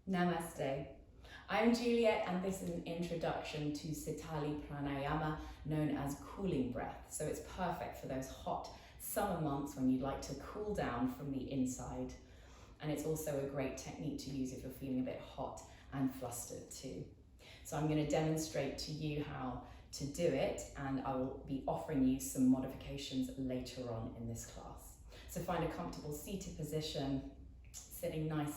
Namaste. I'm Juliet, and this is an introduction to Sitali Pranayama, known as cooling breath. So it's perfect for those hot summer months when you'd like to cool down from the inside. And it's also a great technique to use if you're feeling a bit hot and flustered too. So I'm going to demonstrate to you how to do it, and I will be offering you some modifications later on in this class. So find a comfortable seated position, sitting nice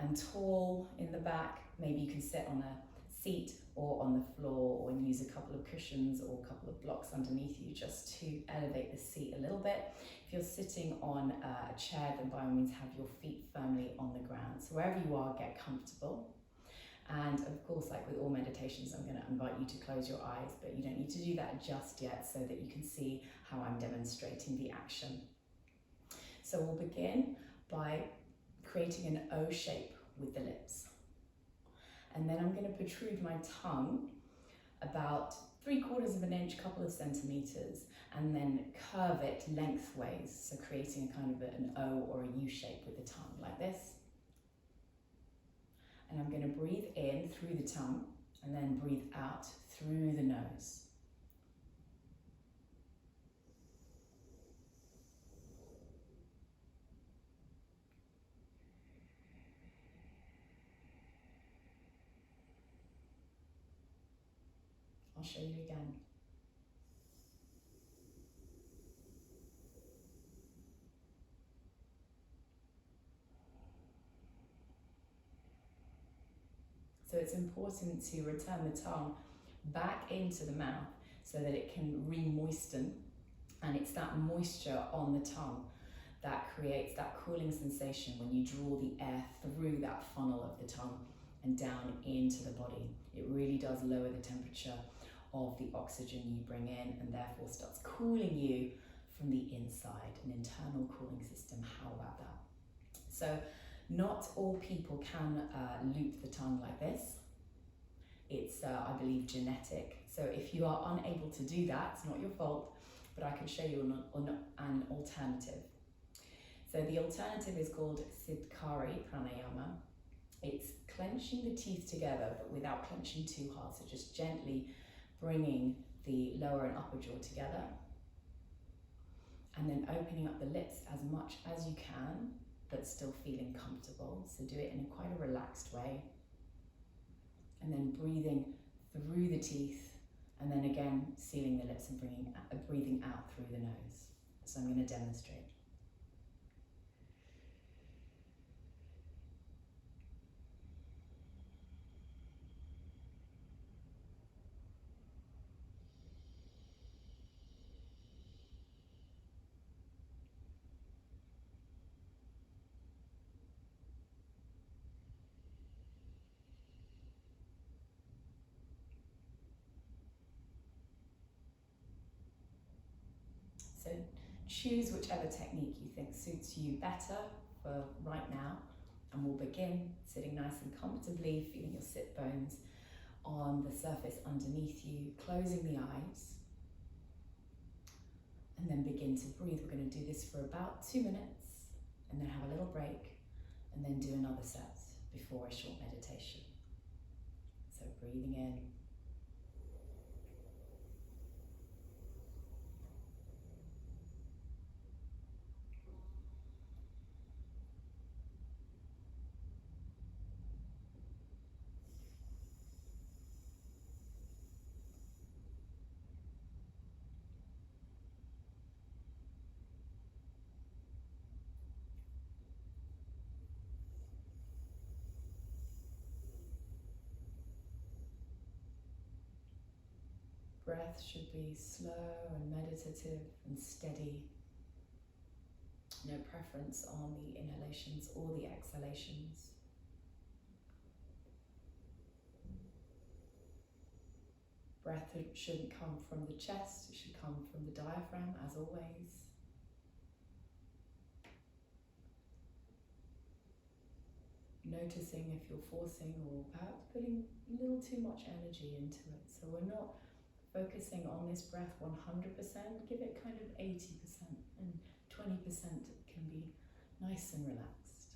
and tall in the back. Maybe you can sit on a seat or on the floor, or use a couple of cushions or a couple of blocks underneath you just to elevate the seat a little bit. If you're sitting on a chair, then by all means have your feet firmly on the ground. So wherever you are, get comfortable. And of course, like with all meditations, I'm going to invite you to close your eyes, but you don't need to do that just yet, so that you can see how I'm demonstrating the action. So we'll begin by creating an O shape with the lips. And then I'm going to protrude my tongue about 3/4 of an inch, couple of centimeters, and then curve it lengthways, so creating a kind of an O or a U shape with the tongue, like this. And I'm going to breathe in through the tongue and then breathe out through the nose. I'll show you again. So it's important to return the tongue back into the mouth so that it can re-moisten, and it's that moisture on the tongue that creates that cooling sensation when you draw the air through that funnel of the tongue and down into the body. It really does lower the temperature of the oxygen you bring in, and therefore starts cooling you from the inside, an internal cooling system. How about that? So not all people can loop the tongue like this. It's, I believe, genetic. So if you are unable to do that, it's not your fault, but I can show you an alternative. So the alternative is called Siddhkari Pranayama. It's clenching the teeth together, but without clenching too hard. So just gently bringing the lower and upper jaw together, and then opening up the lips as much as you can, but still feeling comfortable. So do it in quite a relaxed way. And then breathing through the teeth, and then again sealing the lips and breathing out through the nose. So I'm going to demonstrate. So choose whichever technique you think suits you better for right now, and we'll begin sitting nice and comfortably, feeling your sit bones on the surface underneath you, closing the eyes, and then begin to breathe. We're going to do this for about 2 minutes, and then have a little break, and then do another set before a short meditation. So breathing in. Breath should be slow and meditative and steady. No preference on the inhalations or the exhalations. Breath shouldn't come from the chest, it should come from the diaphragm, as always. Noticing if you're forcing or perhaps putting a little too much energy into it. So we're not focusing on this breath 100%, give it kind of 80%, and 20% can be nice and relaxed.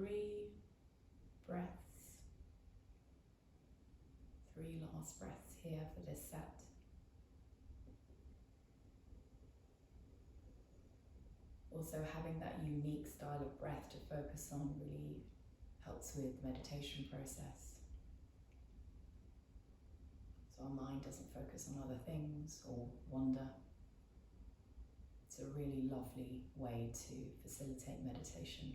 3 breaths. 3 last breaths here for this set. Also, having that unique style of breath to focus on really helps with the meditation process. So our mind doesn't focus on other things or wander. It's a really lovely way to facilitate meditation.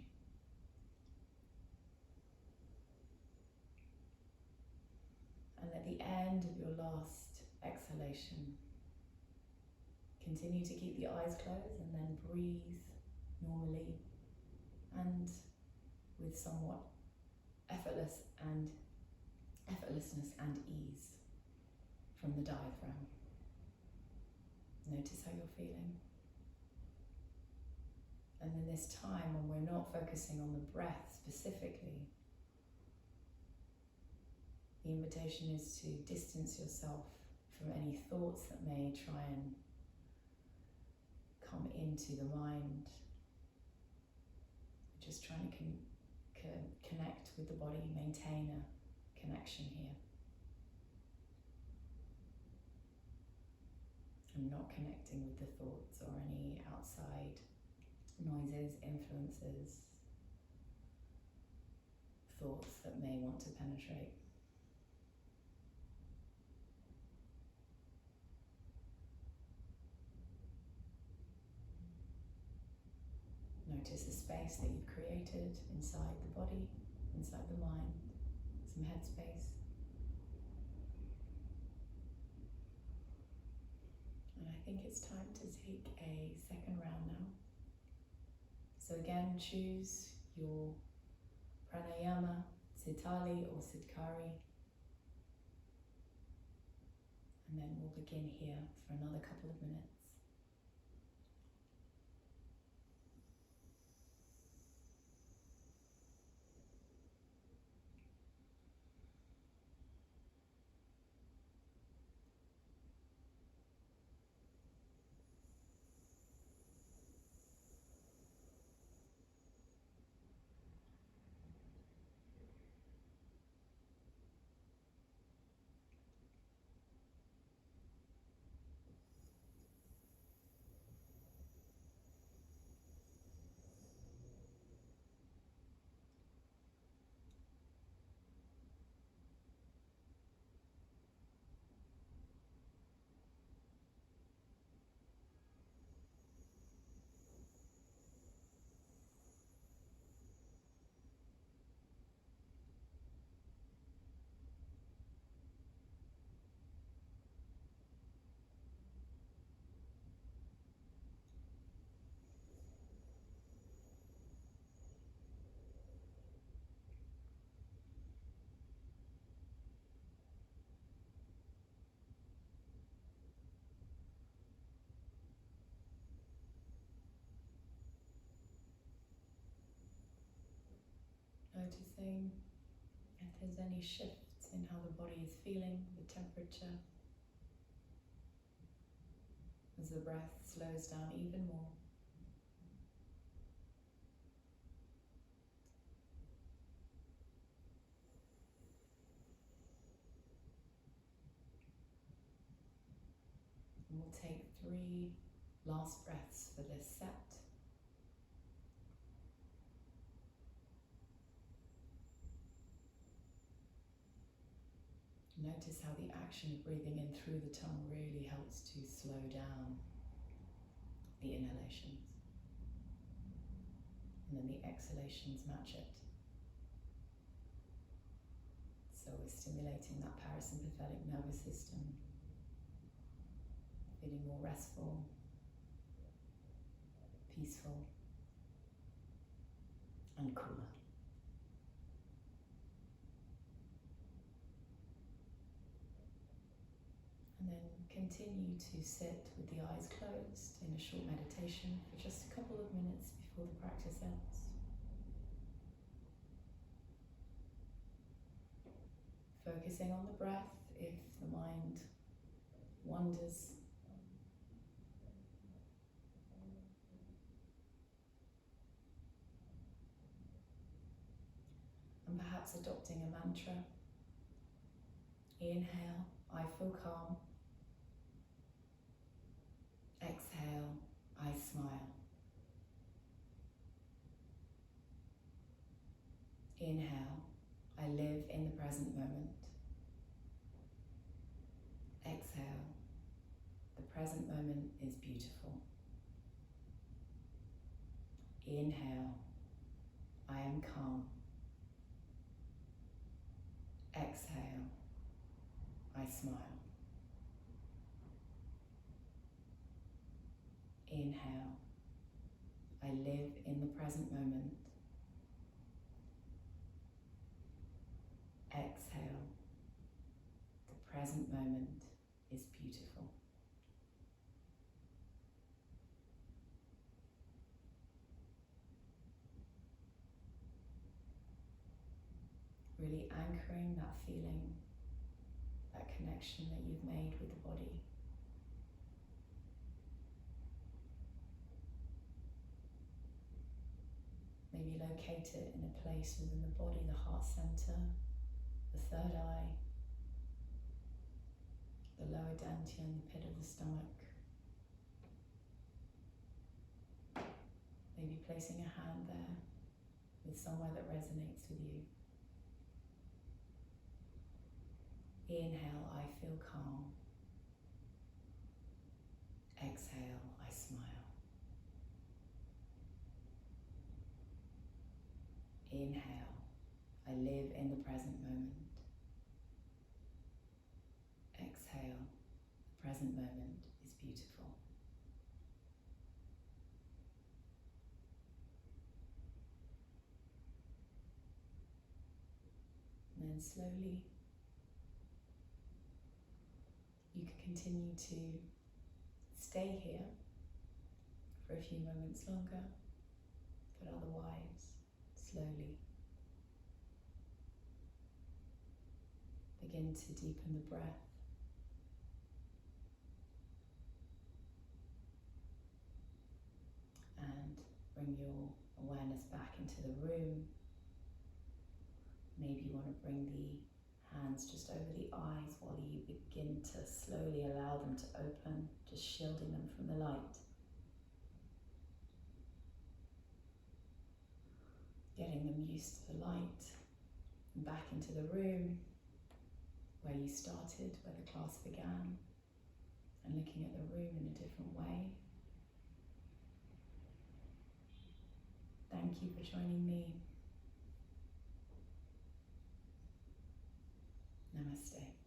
And at the end of your last exhalation, continue to keep the eyes closed and then breathe normally and with somewhat effortlessness and ease from the diaphragm. Notice how you're feeling. And in this time when we're not focusing on the breath specifically, the invitation is to distance yourself from any thoughts that may try and come into the mind. Just trying to connect with the body, maintain a connection here. I'm not connecting with the thoughts or any outside noises, influences, thoughts that may want to penetrate. Notice the space that you've created inside the body, inside the mind, some headspace. And I think it's time to take a second round now. So again, choose your pranayama, Sitali or Siddhkari. And then we'll begin here for another couple of minutes. Noticing if there's any shifts in how the body is feeling, the temperature, as the breath slows down even more. And we'll take 3 last breaths for this set. Notice how the action of breathing in through the tongue really helps to slow down the inhalations. And then the exhalations match it. So we're stimulating that parasympathetic nervous system, feeling more restful, peaceful, and cooler. And then continue to sit with the eyes closed in a short meditation for just a couple of minutes before the practice ends. Focusing on the breath if the mind wanders. perhaps adopting a mantra. Inhale, I feel calm. Exhale, I smile. Inhale, I live in the present moment. Exhale, the present moment is beautiful. Inhale, I am calm. Exhale, I smile. Inhale, I live in the present moment. Exhale, the present moment is beautiful. Really anchoring that feeling, that connection that you've made with the body. Maybe locate it in a place within the body, the heart center, the third eye, the lower dantian, the pit of the stomach. Maybe placing a hand there with somewhere that resonates with you. Inhale, I feel calm. Exhale, I smile. Inhale, I live in the present moment. Exhale, the present moment is beautiful. And then slowly, you can continue to stay here for a few moments longer, but otherwise, slowly begin to deepen the breath. And bring your awareness back into the room. Maybe you want to bring the hands just over the eyes while you begin to slowly allow them to open, just shielding them from the light. Getting them used to the light and back into the room where you started, where the class began, and looking at the room in a different way. Thank you for joining me. Namaste.